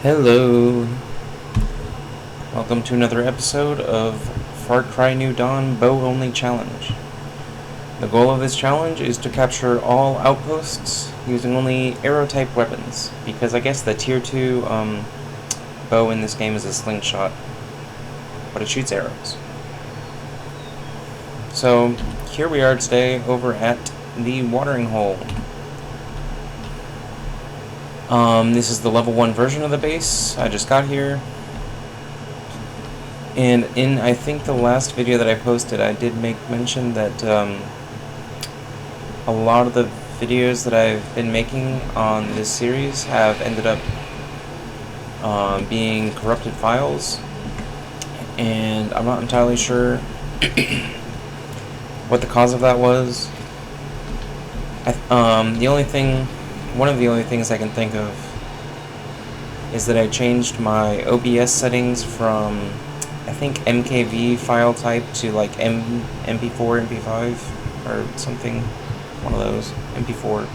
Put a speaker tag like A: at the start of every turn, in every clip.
A: Hello. Welcome to another episode of Far Cry New Dawn Bow Only Challenge. The goal of this challenge is to capture all outposts using only arrow-type weapons, because I guess the tier 2 bow in this game is a slingshot, but it shoots arrows. So, here we are today over at the watering hole. This is the level 1 version of the base. I just got here. And in, I think, the last video that I posted, I did make mention that a lot of the videos that I've been making on this series have ended up being corrupted files. And I'm not entirely sure what the cause of that was. One of the only things I can think of is that I changed my OBS settings from, I think, MKV file type to like MP4, MP5, or something, one of those. MP4,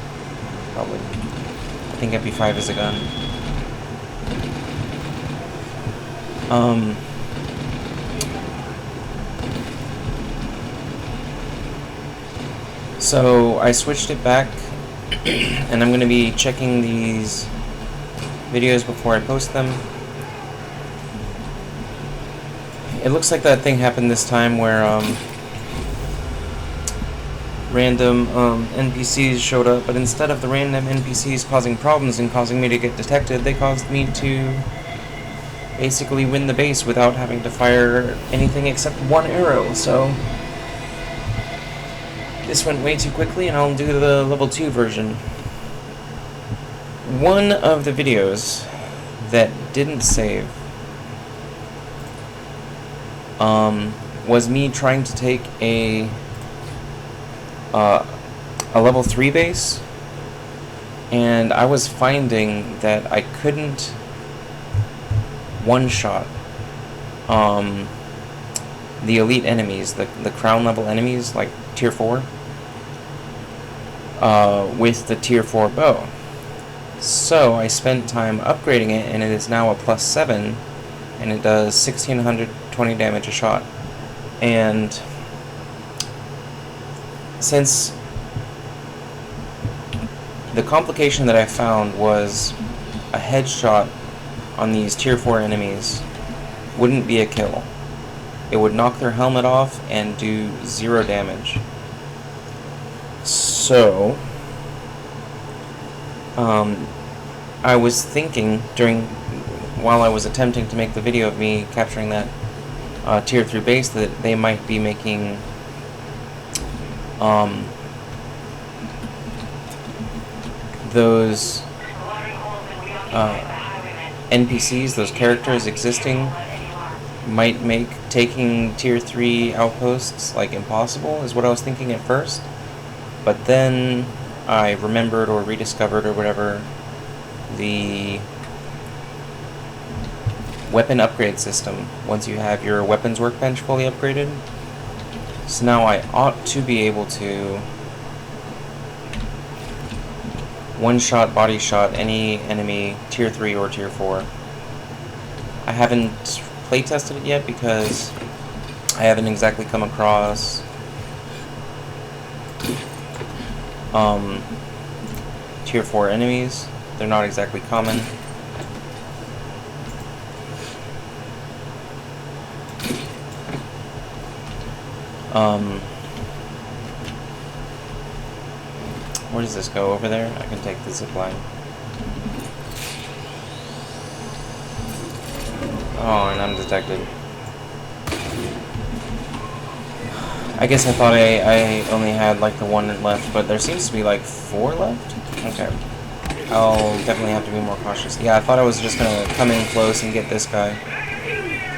A: probably. I think MP5 is a gun. So I switched it back, and I'm going to be checking these videos before I post them. It looks like that thing happened this time where random NPCs showed up, but instead of the random NPCs causing problems and causing me to get detected, they caused me to basically win the base without having to fire anything except one arrow. So this went way too quickly, and I'll do the level 2 version. One of the videos that didn't save was me trying to take a level 3 base, and I was finding that I couldn't one-shot the elite enemies, the crown level enemies, like tier 4, with the tier 4 bow. So I spent time upgrading it, and it is now a +7, and it does 1620 damage a shot. And since the complication that I found was a headshot on these tier 4 enemies wouldn't be a kill. It would knock their helmet off and do 0 damage. So I was thinking while I was attempting to make the video of me capturing that tier 3 base, that they might be making those NPCs, those characters existing, might make taking tier 3 outposts like impossible, is what I was thinking at first. But then I remembered or rediscovered or whatever the weapon upgrade system once you have your weapons workbench fully upgraded. So now I ought to be able to one-shot, body shot any enemy tier 3 or tier 4. I haven't playtested it yet because I haven't exactly come across tier 4 enemies. They're not exactly common. Where does this go? Over there? I can take the zip line. Oh, and I'm detected. I guess I thought I only had like the 1 left, but there seems to be like 4 left? Okay. I'll definitely have to be more cautious. Yeah, I thought I was just gonna come in close and get this guy,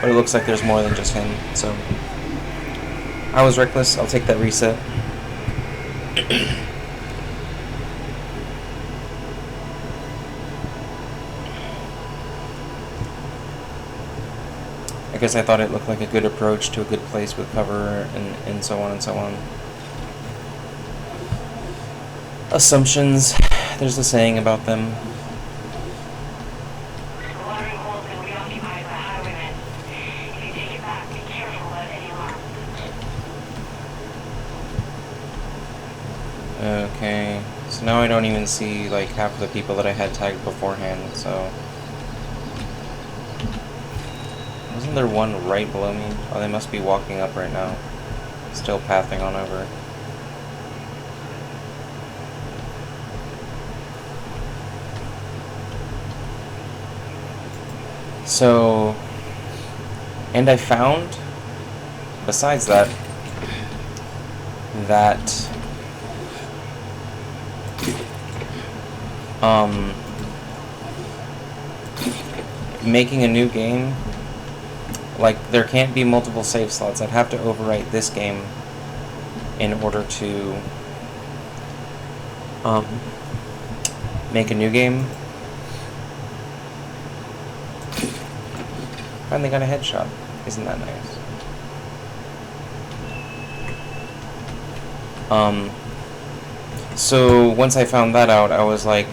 A: but it looks like there's more than just him, so I was reckless. I'll take that reset. I guess I thought it looked like a good approach to a good place with cover and so on and so on. Assumptions, there's a saying about them. So now I don't even see, like, half the people that I had tagged beforehand, so... Wasn't there one right below me? Oh, they must be walking up right now. Still pathing on over. So... And I found, besides that, making a new game, like, there can't be multiple save slots. I'd have to overwrite this game in order to make a new game. Finally got a headshot. Isn't that nice? So once I found that out, I was like,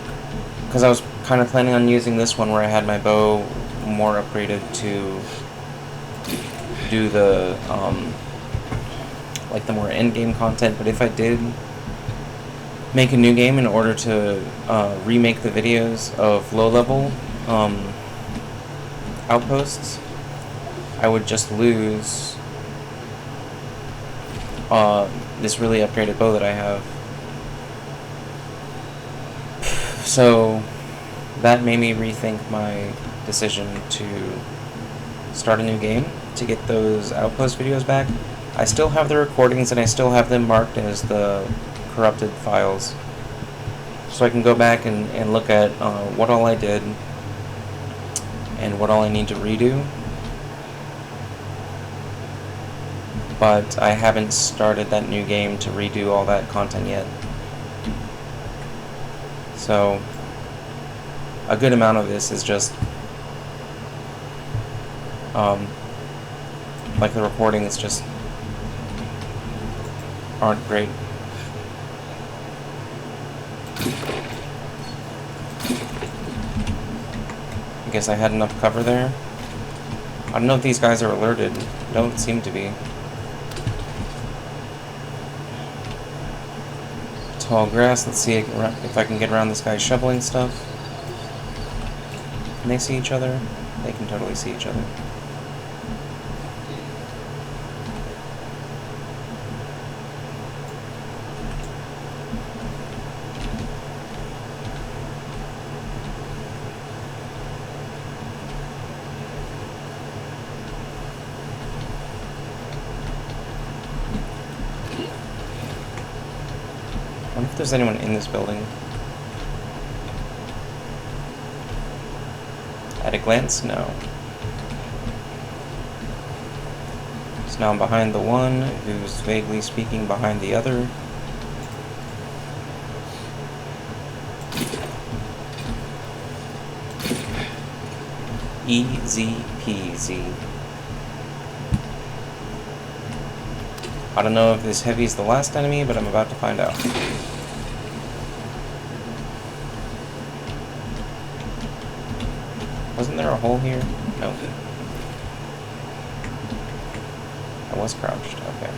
A: because I was kind of planning on using this one where I had my bow more upgraded to do the, like the more end-game content, but if I did make a new game in order to remake the videos of low-level outposts, I would just lose this really upgraded bow that I have. So that made me rethink my decision to start a new game to get those outpost videos back. I still have the recordings and I still have them marked as the corrupted files, so I can go back and look at what all I did and what all I need to redo. But I haven't started that new game to redo all that content yet. So a good amount of this is just like the recordings just aren't great. I guess I had enough cover there. I don't know if these guys are alerted. Don't seem to be. Tall grass. Let's see if I can get around this guy shoveling stuff. Can they see each other? They can totally see each other. I wonder if there's anyone in this building. At a glance, no. So now I'm behind the one who's vaguely speaking behind the other. Easy peasy. I don't know if this heavy is the last enemy, but I'm about to find out. Wasn't there a hole here? No. I was crouched, okay.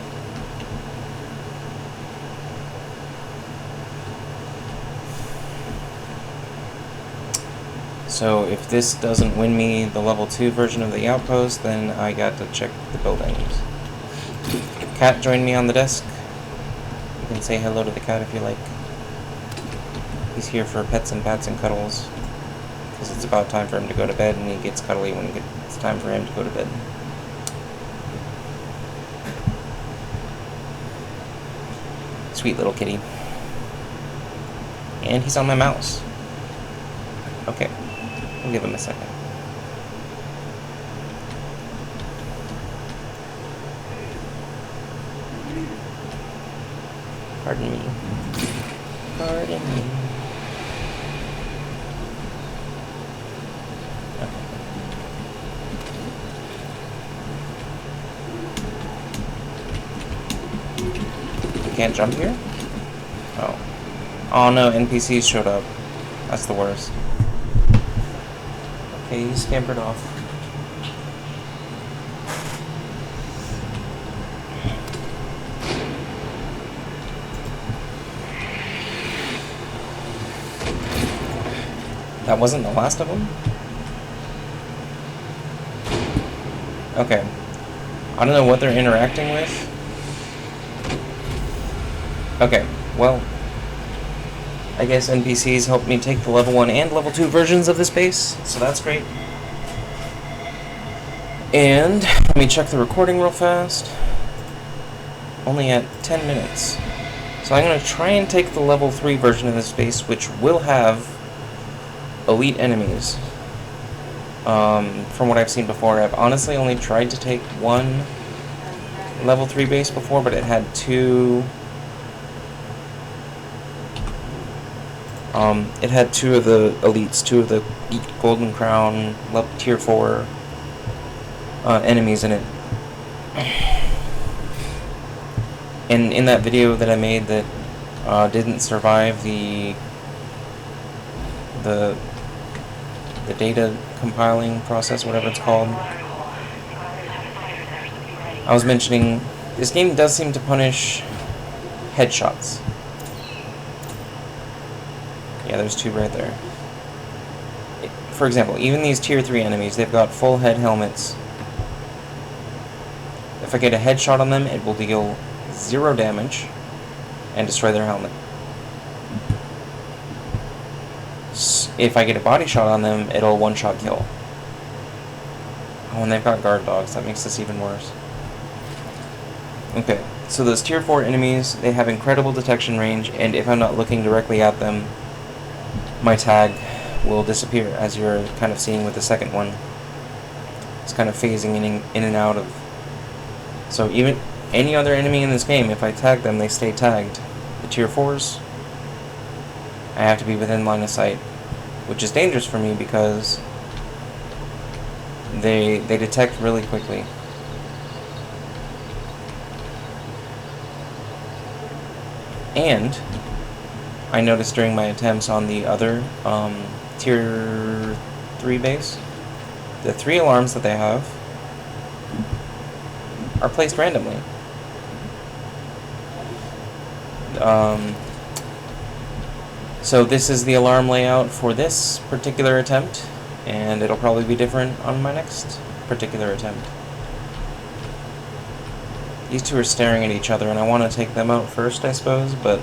A: So if this doesn't win me the level 2 version of the outpost, then I got to check the buildings. Cat joined me on the desk. You can say hello to the cat if you like. He's here for pets and pats and cuddles. Because it's about time for him to go to bed, and he gets cuddly when it's time for him to go to bed. Sweet little kitty. And he's on my mouse. Okay, we'll give him a second. Pardon me. Pardon me. Can't jump here? Oh. Oh no, NPCs showed up. That's the worst. Okay, he scampered off. That wasn't the last of them? Okay. I don't know what they're interacting with. Okay, well, I guess NPCs helped me take the level 1 and level 2 versions of this base, so that's great. And let me check the recording real fast. Only at 10 minutes. So I'm going to try and take the level 3 version of this base, which will have elite enemies. From what I've seen before, I've honestly only tried to take one level 3 base before, but it had two... it had two of the elites, two of the Golden Crown, Tier 4 enemies in it. And in that video that I made that didn't survive the data compiling process, whatever it's called, I was mentioning this game does seem to punish headshots. Yeah, there's two right there. For example, even these tier 3 enemies, they've got full head helmets. If I get a headshot on them, it will deal 0 damage and destroy their helmet. If I get a body shot on them, it'll one-shot kill. Oh, and they've got guard dogs. That makes this even worse. Okay, so those tier 4 enemies, they have incredible detection range, and if I'm not looking directly at them, my tag will disappear, as you're kind of seeing with the second one. It's kind of phasing in and out of... So even any other enemy in this game, if I tag them, they stay tagged. The tier 4s, I have to be within line of sight, which is dangerous for me because they detect really quickly. And I noticed during my attempts on the other tier 3 base, the 3 alarms that they have are placed randomly. So this is the alarm layout for this particular attempt, and it'll probably be different on my next particular attempt. These two are staring at each other, and I want to take them out first, I suppose, but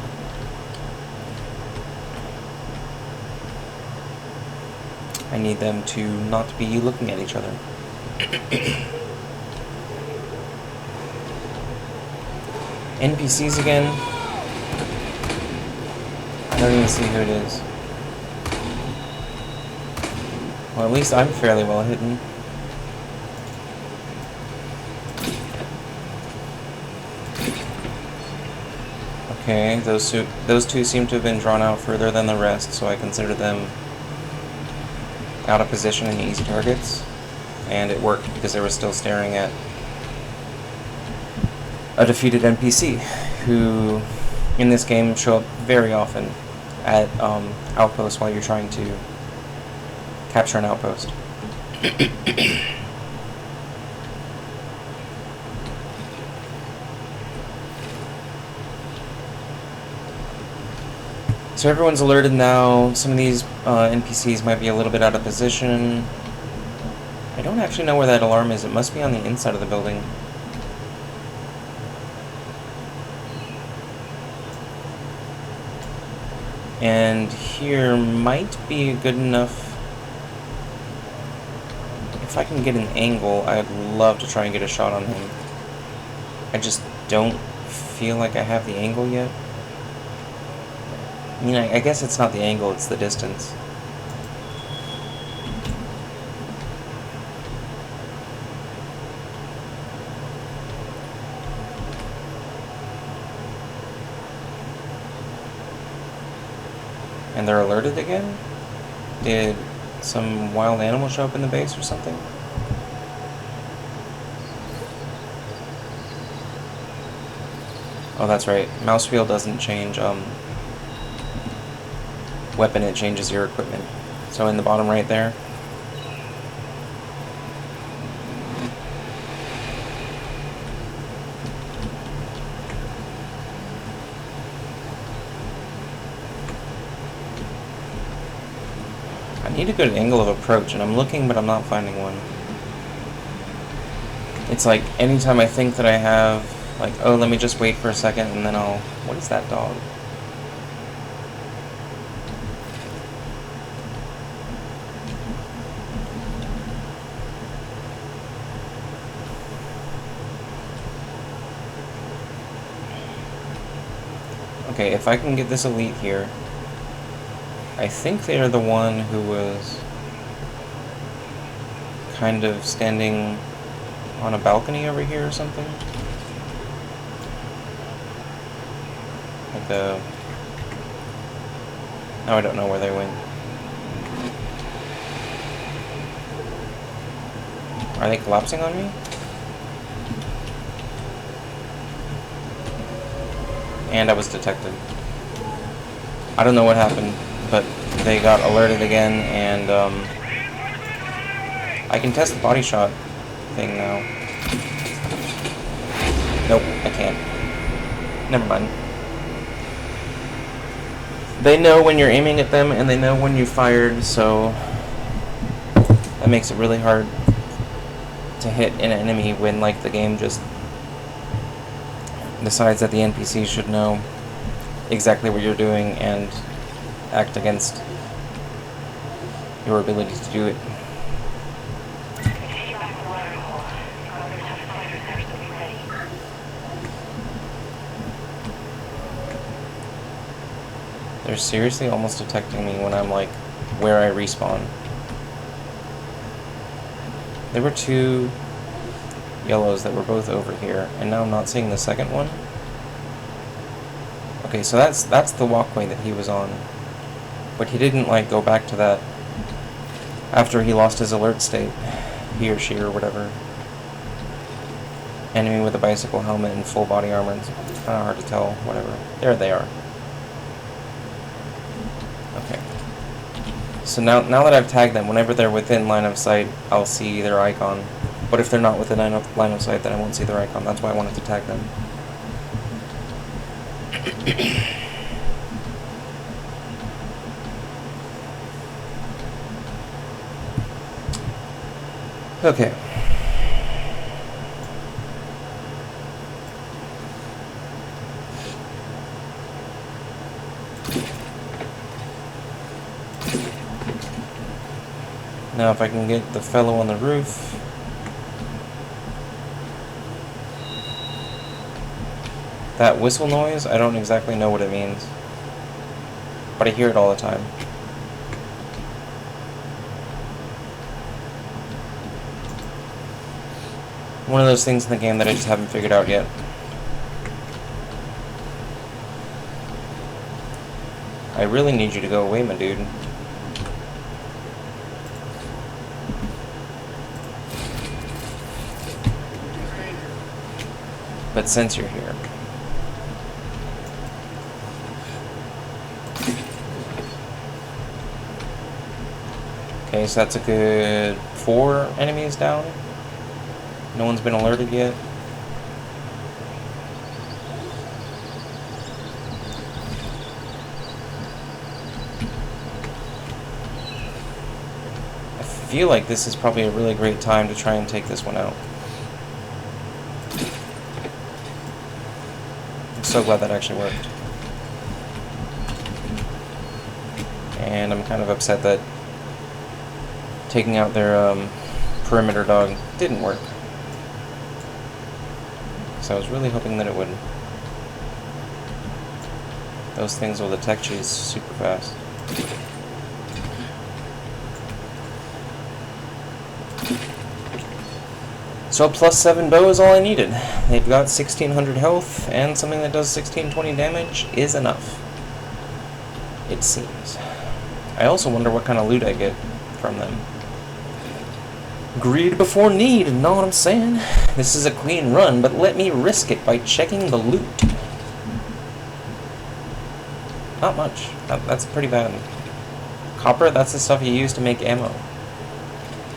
A: I need them to not be looking at each other. NPCs again. I don't even see who it is. Well, at least I'm fairly well hidden. Okay, those two seem to have been drawn out further than the rest, so I consider them out of position and easy targets. And it worked because they were still staring at a defeated NPC, who in this game show up very often at outposts while you're trying to capture an outpost. So everyone's alerted now. Some of these NPCs might be a little bit out of position. I don't actually know where that alarm is. It must be on the inside of the building. And here might be good enough. If I can get an angle, I'd love to try and get a shot on him. I just don't feel like I have the angle yet. I mean, I guess it's not the angle, it's the distance. And they're alerted again? Did some wild animal show up in the base or something? Oh, that's right. Mouse wheel doesn't change weapon, it changes your equipment. So in the bottom right there, I need a good angle of approach, and I'm looking, but I'm not finding one. It's like, anytime I think that I have, like, oh, let me just wait for a second, and then I'll... What is that dog? Okay, if I can get this elite here... I think they are the one who was kind of standing on a balcony over here or something. Like a... Now I don't know where they went. Are they collapsing on me? And I was detected. I don't know what happened, but they got alerted again, and I can test the body shot thing now. Nope, I can't. Never mind. They know when you're aiming at them, and they know when you fired, so that makes it really hard to hit an enemy when, like, the game just decides that the NPC should know exactly what you're doing and act against your ability to do it. They're seriously almost detecting me when I'm, like, where I respawn. There were two yellows that were both over here, and now I'm not seeing the second one. Okay, so that's the walkway that he was on. But he didn't, like, go back to that after he lost his alert state. He or she or whatever. Enemy with a bicycle helmet and full body armor. It's kind of hard to tell, whatever. There they are. Okay. So now that I've tagged them, whenever they're within line of sight, I'll see their icon. But if they're not within line of sight, then I won't see their icon. That's why I wanted to tag them. Okay. Now if I can get the fellow on the roof. That whistle noise, I don't exactly know what it means. But I hear it all the time. One of those things in the game that I just haven't figured out yet. I really need you to go away, my dude. But since you're here... Okay, so that's a good 4 enemies down. No one's been alerted yet. I feel like this is probably a really great time to try and take this one out. I'm so glad that actually worked. And I'm kind of upset that taking out their perimeter dog didn't work. So I was really hoping that it would. Those things will detect you super fast. So a +7 bow is all I needed. They've got 1600 health, and something that does 1620 damage is enough. It seems. I also wonder what kind of loot I get from them. Greed before need, know what I'm saying? This is a clean run, but let me risk it by checking the loot. Not much. That's pretty bad. Copper, that's the stuff you use to make ammo.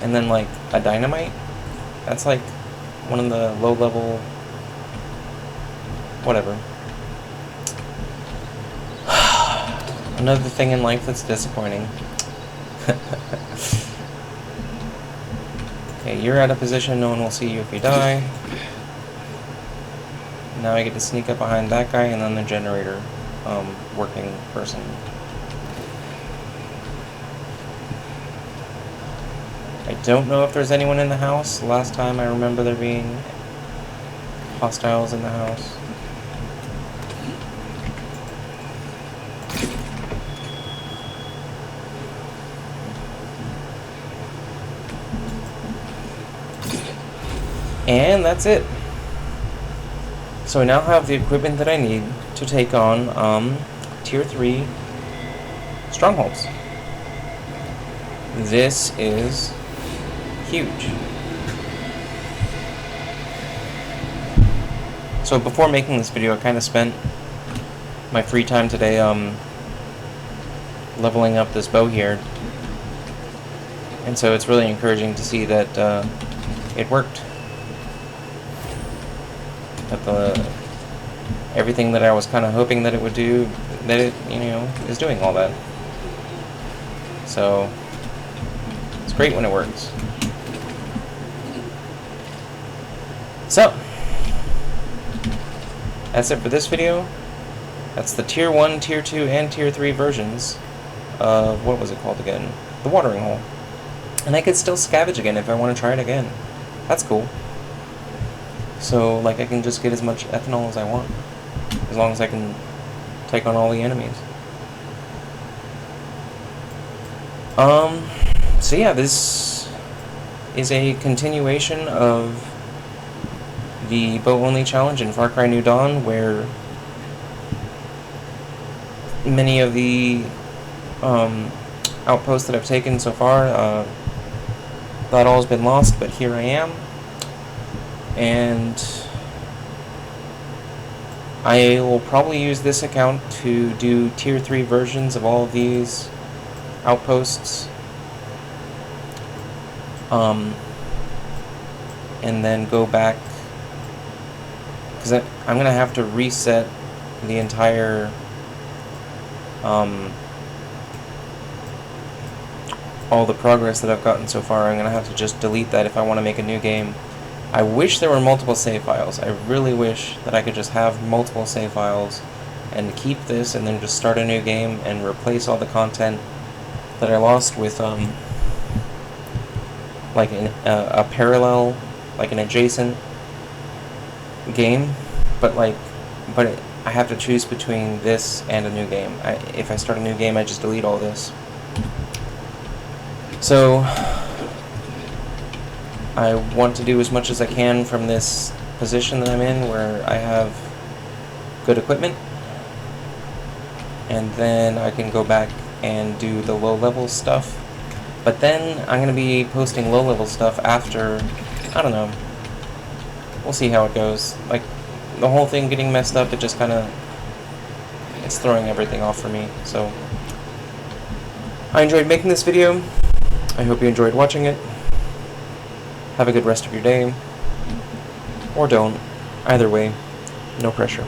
A: And then, like, a dynamite? That's like one of the low-level... whatever. Another thing in life that's disappointing. Okay, you're out of position, no one will see you if you die. Now I get to sneak up behind that guy and then the generator working person. I don't know if there's anyone in the house. Last time I remember there being hostiles in the house. And that's it. So I now have the equipment that I need to take on Tier 3 strongholds. This is huge. So before making this video, I kind of spent my free time today leveling up this bow here. And so it's really encouraging to see that it worked. That everything that I was kind of hoping that it would do, that it, is doing all that. So it's great when it works. So that's it for this video. That's the Tier 1, Tier 2, and Tier 3 versions of, what was it called again? The watering hole. And I could still scavenge again if I want to try it again. That's cool. So, like, I can just get as much ethanol as I want, as long as I can take on all the enemies. So yeah, this is a continuation of the bow-only challenge in Far Cry New Dawn, where many of the outposts that I've taken so far, that all has been lost, but here I am. And I will probably use this account to do Tier 3 versions of all of these outposts. And then go back, because I'm going to have to reset the entire all the progress that I've gotten so far. I'm going to have to just delete that if I want to make a new game. I wish there were multiple save files. I really wish that I could just have multiple save files and keep this and then just start a new game and replace all the content that I lost with like a parallel, like an adjacent game, but I have to choose between this and a new game. If I start a new game, I just delete all this. So I want to do as much as I can from this position that I'm in, where I have good equipment, and then I can go back and do the low-level stuff. But then I'm going to be posting low-level stuff after, I don't know, we'll see how it goes. Like, the whole thing getting messed up, it just kind of, it's throwing everything off for me. So I enjoyed making this video. I hope you enjoyed watching it. Have a good rest of your day, or don't. Either way, no pressure.